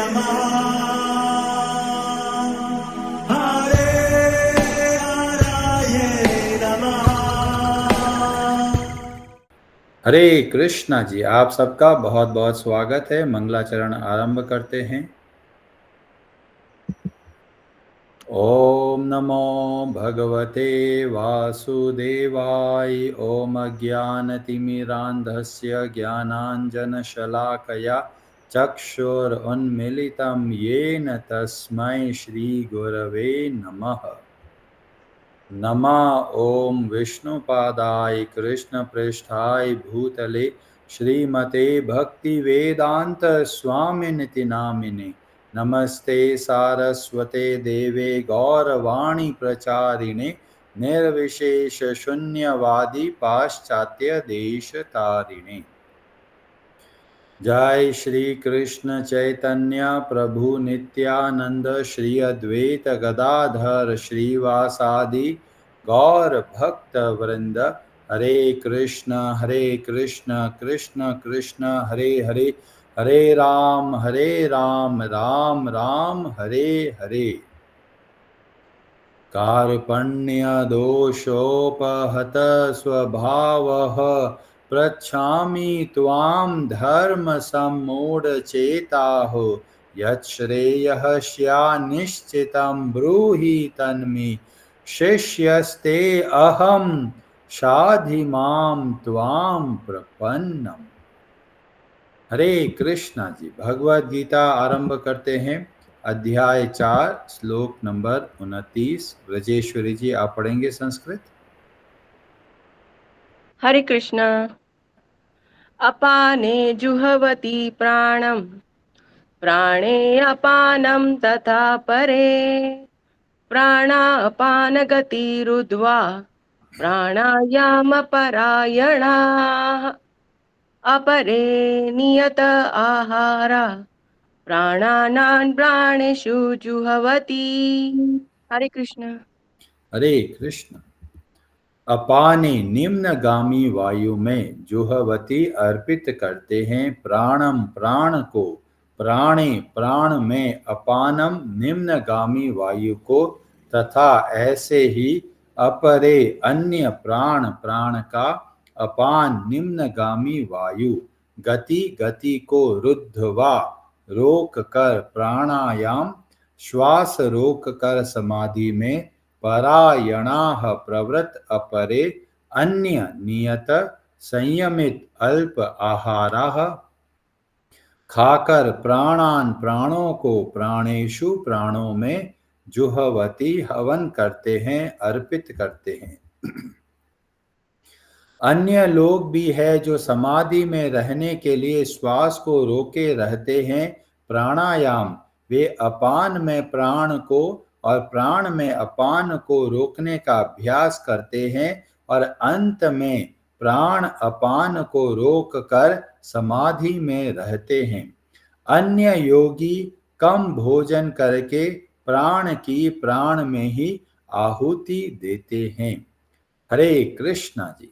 नमः हरे हराये नमः। हरे कृष्णा जी, आप सबका बहुत बहुत स्वागत है। मंगलाचरण आरंभ करते हैं। ओम नमो भगवते वासुदेवाय। ओम अज्ञानतिमिरान्धस्य ज्ञानाञ्जनशलाकया चक्षुरुन्मीलितं येन तस्मै श्रीगुरवे नमः। नमः ओम विष्णुपादाय कृष्णप्रेष्ठाय भूतले श्रीमते भक्तिवेदांत स्वामिनिति नामिने। नमस्ते सारस्वते देवे गौरवाणी प्रचारिणे निर्विशेष शून्यवादी पाश्चात्य देश तारिणे। जय श्री कृष्ण चैतन्य प्रभु नित्यानंद श्री अद्वैत गदाधर श्रीवासादि गौर भक्त वृंद। हरे कृष्ण कृष्ण कृष्ण हरे हरे, हरे राम राम राम हरे हरे। कार्पण्य दोषोपहत स्वभावः पृच्छामि त्वां धर्म सम्मूढचेताः। यच्छ्रेयः स्यान्निश्चितं ब्रूहि तन्मे शिष्यस्ते अहं शाधि मां त्वां प्रपन्नम्। हरे कृष्णा जी, भगवद गीता आरंभ करते हैं। अध्याय 4 श्लोक नंबर 29। ब्रजेश्वरी जी, आप पढ़ेंगे संस्कृत। हरे कृष्ण। अपाने जुहवति प्राणं प्राणे अपानं तथा परे प्राणापानगतिरुद्ध्वा प्राणायामपरायणाः अपरे नियत आहारा प्राणानां प्राणेषु जुहवति। हरे कृष्ण। हरे कृष्ण। अपाने निम्नगामी वायु में जुहवती अर्पित करते हैं प्राणम प्राण को, प्राणे प्राण में, अपानम निम्नगामी वायु को, तथा ऐसे ही अपरे अन्य प्राण प्राण का, अपान निम्नगामी वायु, गति गति को, रुद्धवा रोक कर, प्राणायाम श्वास रोक कर समाधि में, परायणाः प्रवृत अपरे अन्य नियत संयमित अल्प आहाराः खाकर प्राणान प्राणों को, प्राणेषु प्राणों में, जुहवती हवन करते हैं, अर्पित करते हैं। अन्य लोग भी है जो समाधि में रहने के लिए श्वास को रोके रहते हैं। प्राणायाम वे अपान में प्राण को और प्राण में अपान को रोकने का अभ्यास करते हैं और अंत में प्राण अपान को रोक कर समाधि में रहते हैं। अन्य योगी कम भोजन करके प्राण की प्राण में ही आहुति देते हैं। हरे कृष्णा जी।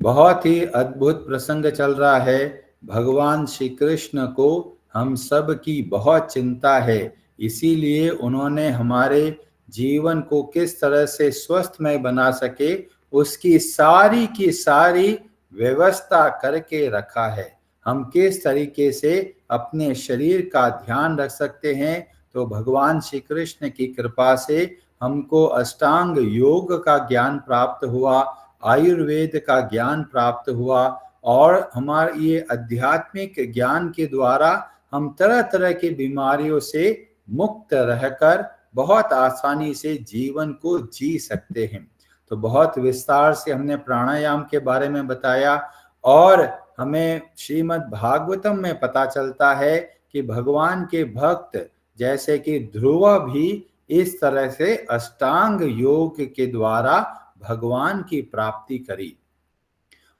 बहुत ही अद्भुत प्रसंग चल रहा है। भगवान श्री कृष्ण को हम सब की बहुत चिंता है, इसीलिए उन्होंने हमारे जीवन को किस तरह से स्वस्थमय बना सके उसकी सारी की सारी व्यवस्था करके रखा है। हम किस तरीके से अपने शरीर का ध्यान रख सकते हैं, तो भगवान श्री कृष्ण की कृपा से हमको अष्टांग योग का ज्ञान प्राप्त हुआ, आयुर्वेद का ज्ञान प्राप्त हुआ, और हमारे ये आध्यात्मिक ज्ञान के द्वारा हम तरह तरह की बीमारियों से मुक्त रहकर बहुत आसानी से जीवन को जी सकते हैं। तो बहुत विस्तार से हमने प्राणायाम के बारे में बताया, और हमें श्रीमद् भागवतम में पता चलता है कि भगवान के भक्त जैसे कि ध्रुव भी इस तरह से अष्टांग योग के द्वारा भगवान की प्राप्ति करी।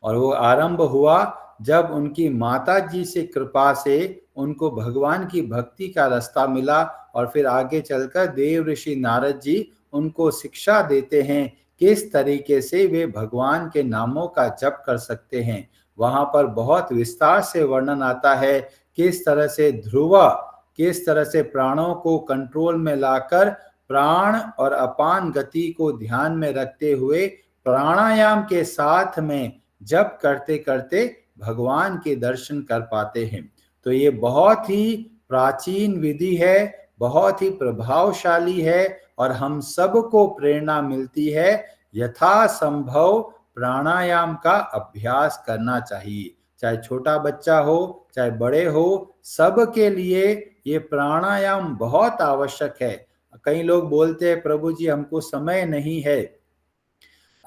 और वो आरंभ हुआ जब उनकी माता जी से कृपा से उनको भगवान की भक्ति का रास्ता मिला, और फिर आगे चलकर देव ऋषि नारद जी उनको शिक्षा देते हैं किस तरीके से वे भगवान के नामों का जप कर सकते हैं। वहां पर बहुत विस्तार से वर्णन आता है किस तरह से ध्रुव किस तरह से प्राणों को कंट्रोल में लाकर प्राण और अपान गति को ध्यान में रखते हुए प्राणायाम के साथ में जप करते करते भगवान के दर्शन कर पाते हैं। तो ये बहुत ही प्राचीन विधि है, बहुत ही प्रभावशाली है और हम सबको प्रेरणा मिलती है यथासंभव प्राणायाम का अभ्यास करना चाहिए। चाहे छोटा बच्चा हो चाहे बड़े हो, सबके लिए ये प्राणायाम बहुत आवश्यक है। कई लोग बोलते हैं प्रभु जी हमको समय नहीं है।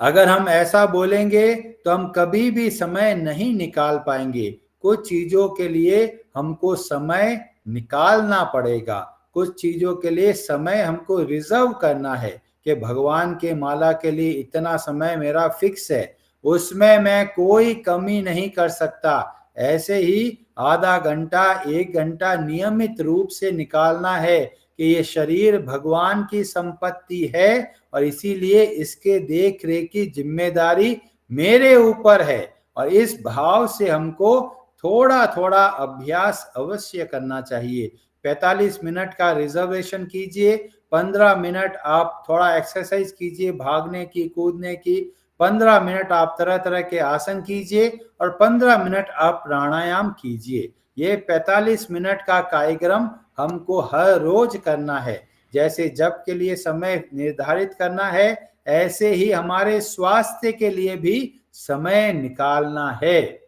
अगर हम ऐसा बोलेंगे तो हम कभी भी समय नहीं निकाल पाएंगे। कुछ चीजों के लिए हमको समय निकालना पड़ेगा, कुछ चीजों के लिए समय हमको रिजर्व करना है कि भगवान के माला के लिए इतना समय मेरा फिक्स है, उसमें मैं कोई कमी नहीं कर सकता। ऐसे ही आधा घंटा 1 घंटा नियमित रूप से निकालना है कि ये शरीर भगवान की संपत्ति है और इसीलिए इसके देख रेख की जिम्मेदारी मेरे ऊपर है। और इस भाव से हमको थोड़ा थोड़ा अभ्यास अवश्य करना चाहिए। 45 मिनट का रिजर्वेशन कीजिए, 15 मिनट आप थोड़ा एक्सरसाइज कीजिए, भागने की कूदने की, 15 मिनट आप तरह तरह के आसन कीजिए और 15 मिनट आप प्राणायाम कीजिए। ये 45 मिनट का कार्यक्रम हमको हर रोज करना है। जैसे जप के लिए समय निर्धारित करना है, ऐसे ही हमारे स्वास्थ्य के लिए भी समय निकालना है।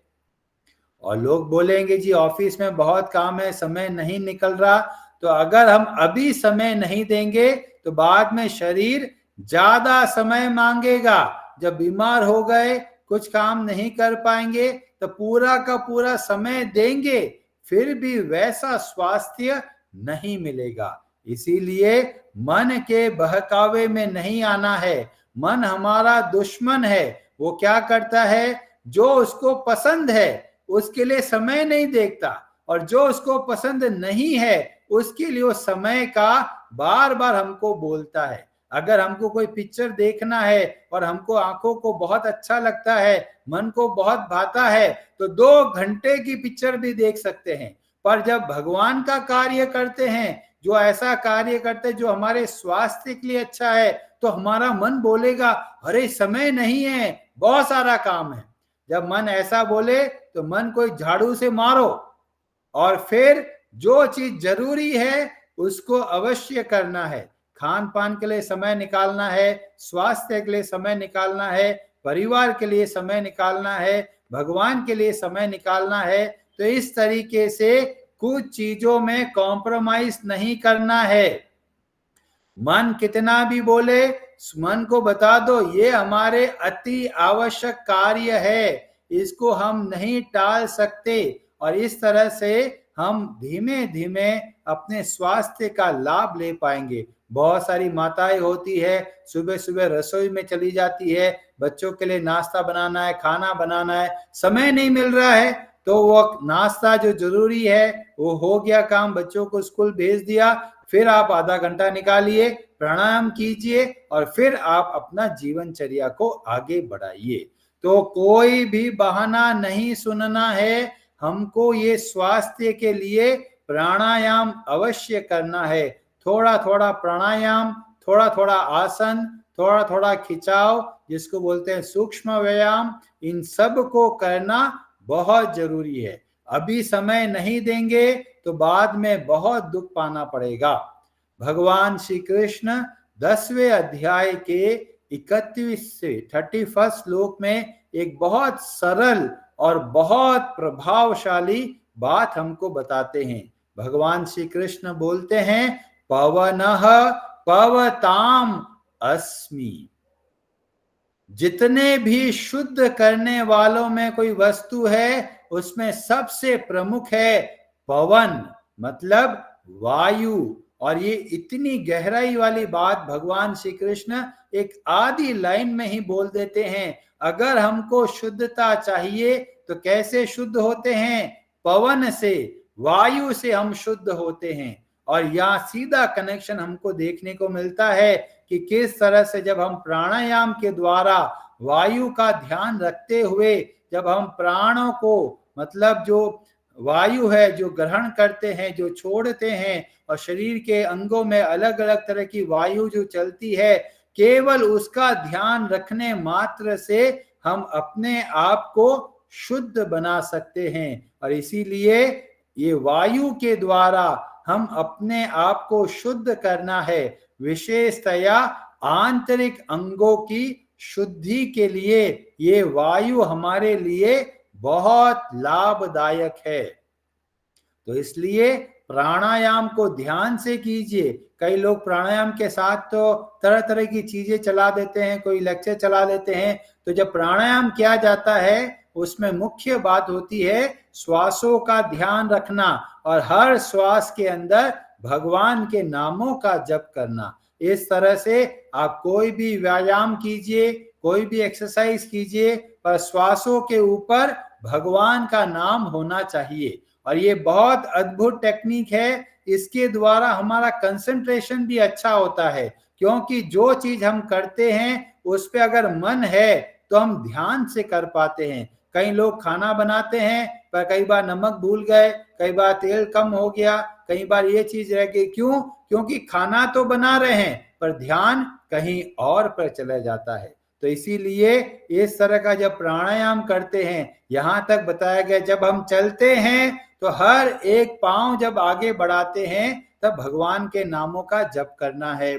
और लोग बोलेंगे जी ऑफिस में बहुत काम है, समय नहीं निकल रहा। तो अगर हम अभी समय नहीं देंगे तो बाद में शरीर ज्यादा समय मांगेगा। जब बीमार हो गए, कुछ काम नहीं कर पाएंगे तो पूरा का पूरा समय देंगे, फिर भी वैसा स्वास्थ्य नहीं मिलेगा। इसीलिए मन के बहकावे में नहीं आना है। मन हमारा दुश्मन है। वो क्या करता है, जो उसको पसंद है उसके लिए समय नहीं देखता, और जो उसको पसंद नहीं है उसके लिए वो समय का बार बार हमको बोलता है। अगर हमको कोई पिक्चर देखना है और हमको आंखों को बहुत अच्छा लगता है, मन को बहुत भाता है, तो 2 घंटे की पिक्चर भी देख सकते हैं। पर जब भगवान का कार्य करते हैं, जो ऐसा कार्य करते हैं जो हमारे स्वास्थ्य के लिए अच्छा है, तो हमारा मन बोलेगा अरे समय नहीं है, बहुत सारा काम है। जब मन ऐसा बोले तो मन को झाड़ू से मारो और फिर जो चीज जरूरी है उसको अवश्य करना है। खान पान के लिए समय निकालना है, स्वास्थ्य के लिए समय निकालना है, परिवार के लिए समय निकालना है, भगवान के लिए समय निकालना है। तो इस तरीके से कुछ चीजों में कॉम्प्रोमाइज नहीं करना है। मन कितना भी बोले, मन को बता दो ये हमारे अति आवश्यक कार्य है, इसको हम नहीं टाल सकते। और इस तरह से हम धीमे धीमे अपने स्वास्थ्य का लाभ ले पाएंगे। बहुत सारी माताएं होती है, सुबह सुबह रसोई में चली जाती है, बच्चों के लिए नाश्ता बनाना है, खाना बनाना है, समय नहीं मिल रहा है, तो वो नाश्ता जो जरूरी है वो हो गया काम, बच्चों को स्कूल भेज दिया, फिर आप आधा घंटा निकालिए, प्राणायाम कीजिए और फिर आप अपना जीवनचर्या को आगे बढ़ाइए। तो कोई भी बहाना नहीं सुनना है, हमको ये स्वास्थ्य के लिए प्राणायाम अवश्य करना है। थोड़ा थोड़ा प्राणायाम, थोड़ा थोड़ा आसन, थोड़ा थोड़ा खिंचाव, जिसको बोलते हैं सूक्ष्म व्यायाम, इन सब को करना बहुत जरूरी है। अभी समय नहीं देंगे तो बाद में बहुत दुख पाना पड़ेगा। भगवान श्री कृष्ण 10वें अध्याय के 31 से 31 श्लोक में एक बहुत सरल और बहुत प्रभावशाली बात हमको बताते हैं। भगवान श्री कृष्ण बोलते हैं पवनः पवताम अस्मि। जितने भी शुद्ध करने वालों में कोई वस्तु है उसमें सबसे प्रमुख है पवन, मतलब वायु। और ये इतनी गहराई वाली बात भगवान श्री कृष्ण एक आधी लाइन में ही बोल देते हैं। अगर हमको शुद्धता चाहिए तो कैसे शुद्ध होते हैं? पवन से, वायु से हम शुद्ध होते हैं। और यहाँ सीधा कनेक्शन हमको देखने को मिलता है कि किस तरह से जब हम प्राणायाम के द्वारा वायु का ध्यान रखते हुए जब हम प्राणों को, मतलब जो वायु है जो ग्रहण करते हैं, जो छोड़ते हैं, और शरीर के अंगों में अलग अलग तरह की वायु जो चलती है, केवल उसका ध्यान रखने मात्र से हम अपने आप को शुद्ध बना सकते हैं। और इसीलिए ये वायु के द्वारा हम अपने आप को शुद्ध करना है, विशेषतया आंतरिक अंगों की शुद्धि के लिए ये वायु हमारे लिए बहुत लाभदायक है। तो इसलिए प्राणायाम को ध्यान से कीजिए। कई लोग प्राणायाम के साथ तो तरह तरह की चीजें चला देते हैं, कोई लेक्चर चला देते हैं। तो जब प्राणायाम किया जाता है उसमें मुख्य बात होती है श्वासों का ध्यान रखना और हर श्वास के अंदर भगवान के नामों का जप करना। इस तरह से आप कोई भी व्यायाम कीजिए, कोई भी एक्सरसाइज कीजिए, पर श्वासों के ऊपर भगवान का नाम होना चाहिए। और ये बहुत अद्भुत टेक्निक है, इसके द्वारा हमारा कंसंट्रेशन भी अच्छा होता है, क्योंकि जो चीज हम करते हैं उस पे अगर मन है तो हम ध्यान से कर पाते हैं। कई लोग खाना बनाते हैं पर कई बार नमक भूल गए, कई बार तेल कम हो गया, कई बार ये चीज रह गई। क्यों? क्योंकि खाना तो बना रहे हैं पर ध्यान कहीं और पर चला जाता है। तो इसीलिए इस तरह का जब प्राणायाम करते हैं, यहां तक बताया गया जब हम चलते हैं तो हर एक पांव जब आगे बढ़ाते हैं तब भगवान के नामों का जप करना है।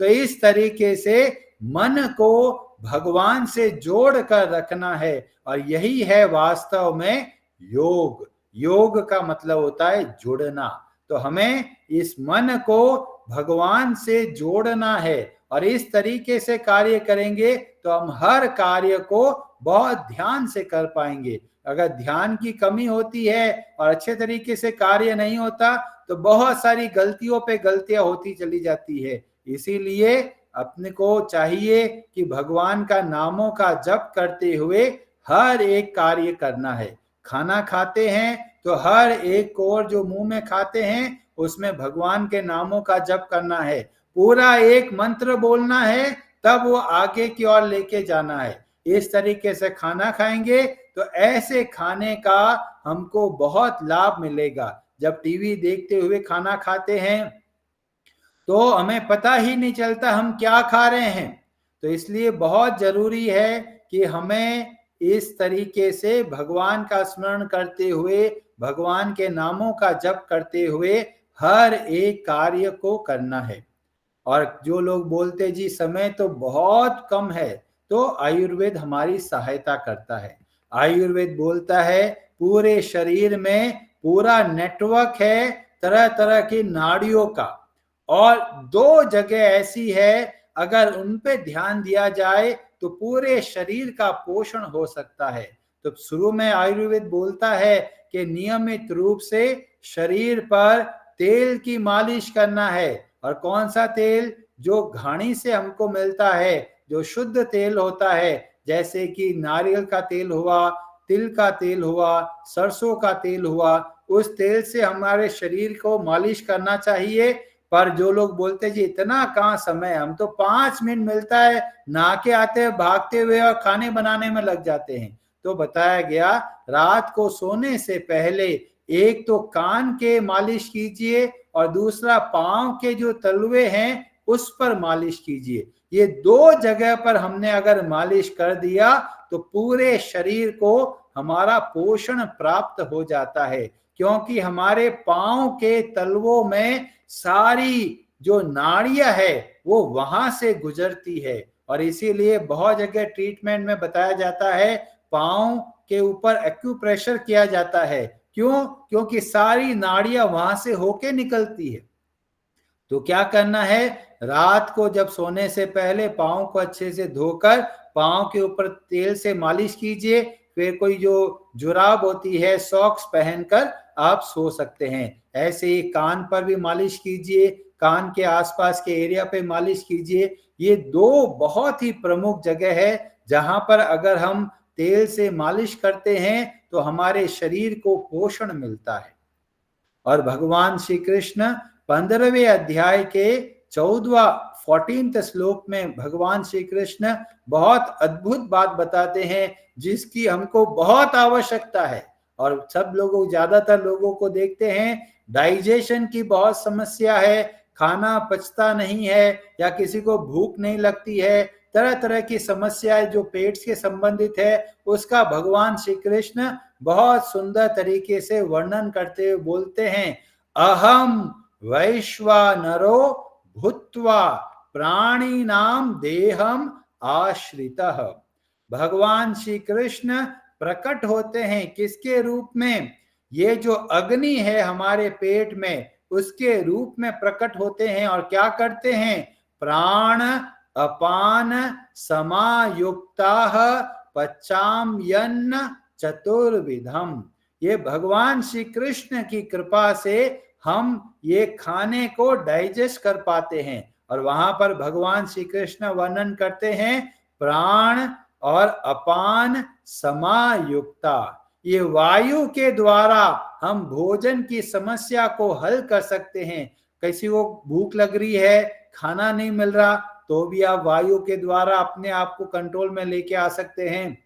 तो इस तरीके से मन को भगवान से जोड़ कर रखना है, और यही है वास्तव में योग। योग का मतलब होता है जुड़ना। तो हमें इस मन को भगवान से जोड़ना है, और इस तरीके से कार्य करेंगे तो हम हर कार्य को बहुत ध्यान से कर पाएंगे। अगर ध्यान की कमी होती है और अच्छे तरीके से कार्य नहीं होता तो बहुत सारी गलतियों पे गलतियां होती चली जाती है। इसीलिए अपने को चाहिए कि भगवान का नामों का जप करते हुए हर एक कार्य करना है। खाना खाते हैं तो हर एक कोर जो मुंह में खाते हैं उसमें भगवान के नामों का जप करना है, पूरा एक मंत्र बोलना है, तब वो आगे की ओर लेके जाना है। इस तरीके से खाना खाएंगे तो ऐसे खाने का हमको बहुत लाभ मिलेगा। जब टीवी देखते हुए खाना खाते हैं तो हमें पता ही नहीं चलता हम क्या खा रहे हैं। तो इसलिए बहुत जरूरी है कि हमें इस तरीके से भगवान का स्मरण करते हुए, भगवान के नामों का जप करते हुए हर एक कार्य को करना है। और जो लोग बोलते जी समय तो बहुत कम है, तो आयुर्वेद हमारी सहायता करता है। आयुर्वेद बोलता है पूरे शरीर में पूरा नेटवर्क है तरह तरह की नाड़ियों का, और दो जगह ऐसी है अगर उन पे ध्यान दिया जाए तो पूरे शरीर का पोषण हो सकता है। तो शुरू में आयुर्वेद बोलता है कि नियमित रूप से शरीर पर तेल की मालिश करना है। और कौन सा तेल? जो घानी से हमको मिलता है, जो शुद्ध तेल होता है, जैसे कि नारियल का तेल हुआ, तिल का तेल हुआ, सरसों का तेल हुआ, उस तेल से हमारे शरीर को मालिश करना चाहिए। पर जो लोग बोलते जी इतना कहाँ समय, हम तो 5 मिनट मिलता है, नहा के आते हैं भागते हुए और खाने बनाने में लग जाते हैं। तो बताया गया रात को सोने से पहले एक तो कान के मालिश कीजिए और दूसरा पांव के जो तलवे हैं उस पर मालिश कीजिए। ये दो जगह पर हमने अगर मालिश कर दिया तो पूरे शरीर को हमारा पोषण प्राप्त हो जाता है, क्योंकि हमारे पांव के तलवों में सारी जो नाड़ियां है वो वहां से गुजरती है। और इसीलिए बहुत जगह ट्रीटमेंट में बताया जाता है पांव के ऊपर एक्यूप्रेशर किया जाता है। क्यों? क्योंकि सारी नाड़ियां वहां से होके निकलती है। तो क्या करना है, रात को जब सोने से पहले पांव को अच्छे से धोकर पांव के ऊपर तेल से मालिश कीजिए। फिर कोई जो जुराब होती है, सॉक्स पहनकर आप सो सकते हैं। ऐसे ही कान पर भी मालिश कीजिए, कान के आसपास के एरिया पे मालिश कीजिए। ये दो बहुत ही प्रमुख जगह है जहां पर अगर हम तेल से मालिश करते हैं तो हमारे शरीर को पोषण मिलता है। और भगवान श्री कृष्ण 15वें अध्याय के 14वें श्लोक में भगवान श्री कृष्ण बहुत अद्भुत बात बताते हैं जिसकी हमको बहुत आवश्यकता है। और सब लोगों, ज्यादातर लोगों को देखते हैं डाइजेशन की बहुत समस्या है, खाना पचता नहीं है या किसी को भूख नहीं लगती है, तरह तरह की समस्याएं जो पेट से संबंधित है उसका भगवान श्री कृष्ण बहुत सुंदर तरीके से वर्णन करते हुए बोलते हैं, अहम वैश्वानरो भूत्वा प्राणी नाम देहम आश्रितः। भगवान श्री कृष्ण प्रकट होते हैं किसके रूप में? ये जो अग्नि है हमारे पेट में उसके रूप में प्रकट होते हैं और क्या करते हैं? प्राण अपान समायुक्ता पचाम्यन्न चतुर्विधम। ये भगवान श्री कृष्ण की कृपा से हम ये खाने को डाइजेस्ट कर पाते हैं। और वहां पर भगवान श्री कृष्ण वर्णन करते हैं प्राण और अपान समायुक्ता। ये वायु के द्वारा हम भोजन की समस्या को हल कर सकते हैं। किसी को भूख लग रही है, खाना नहीं मिल रहा, तो भी आप वायु के द्वारा अपने आप को कंट्रोल में लेके आ सकते हैं।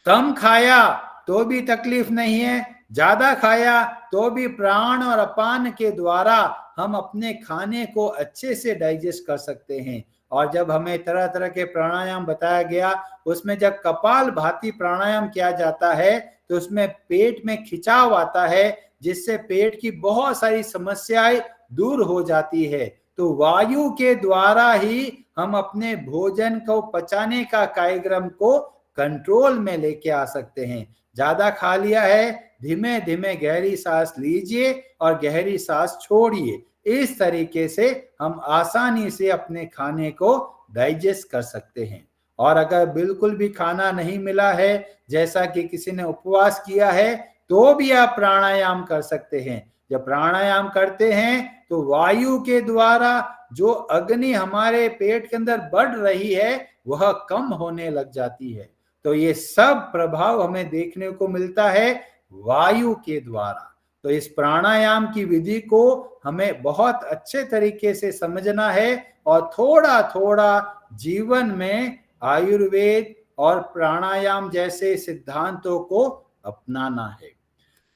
कम खाया तो भी तकलीफ नहीं है, ज्यादा खाया तो भी प्राण और अपान के द्वारा हम अपने खाने को अच्छे से डाइजेस्ट कर सकते हैं। और जब हमें तरह तरह के प्राणायाम बताया गया, उसमें जब कपाल भाती प्राणायाम किया जाता है तो उसमें पेट में खिंचाव आता है, जिससे पेट की बहुत सारी समस्याएं दूर हो जाती है। तो वायु के द्वारा ही हम अपने भोजन को पचाने का कार्यक्रम को कंट्रोल में लेके आ सकते हैं। ज्यादा खा लिया है, धीमे धीमे गहरी सांस लीजिए और गहरी सांस छोड़िए। इस तरीके से हम आसानी से अपने खाने को डाइजेस्ट कर सकते हैं। और अगर बिल्कुल भी खाना नहीं मिला है, जैसा कि किसी ने उपवास किया है, तो भी आप प्राणायाम कर सकते हैं। जब प्राणायाम करते हैं तो वायु के द्वारा जो अग्नि हमारे पेट के अंदर बढ़ रही है वह कम होने लग जाती है। तो ये सब प्रभाव हमें देखने को मिलता है वायु के द्वारा। तो इस प्राणायाम की विधि को हमें बहुत अच्छे तरीके से समझना है और थोड़ा थोड़ा जीवन में आयुर्वेद और प्राणायाम जैसे सिद्धांतों को अपनाना है।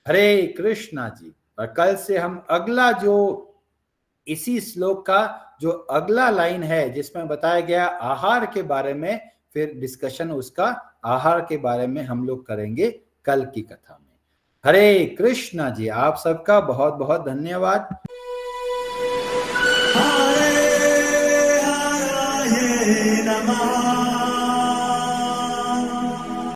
हरे कृष्णा जी। और कल से हम अगला जो इसी श्लोक का जो अगला लाइन है जिसमें बताया गया आहार के बारे में, फिर डिस्कशन उसका आहार के बारे में हम लोग करेंगे कल की कथा में। हरे कृष्णा जी। आप सबका बहुत बहुत धन्यवाद। हरे हरे नमः।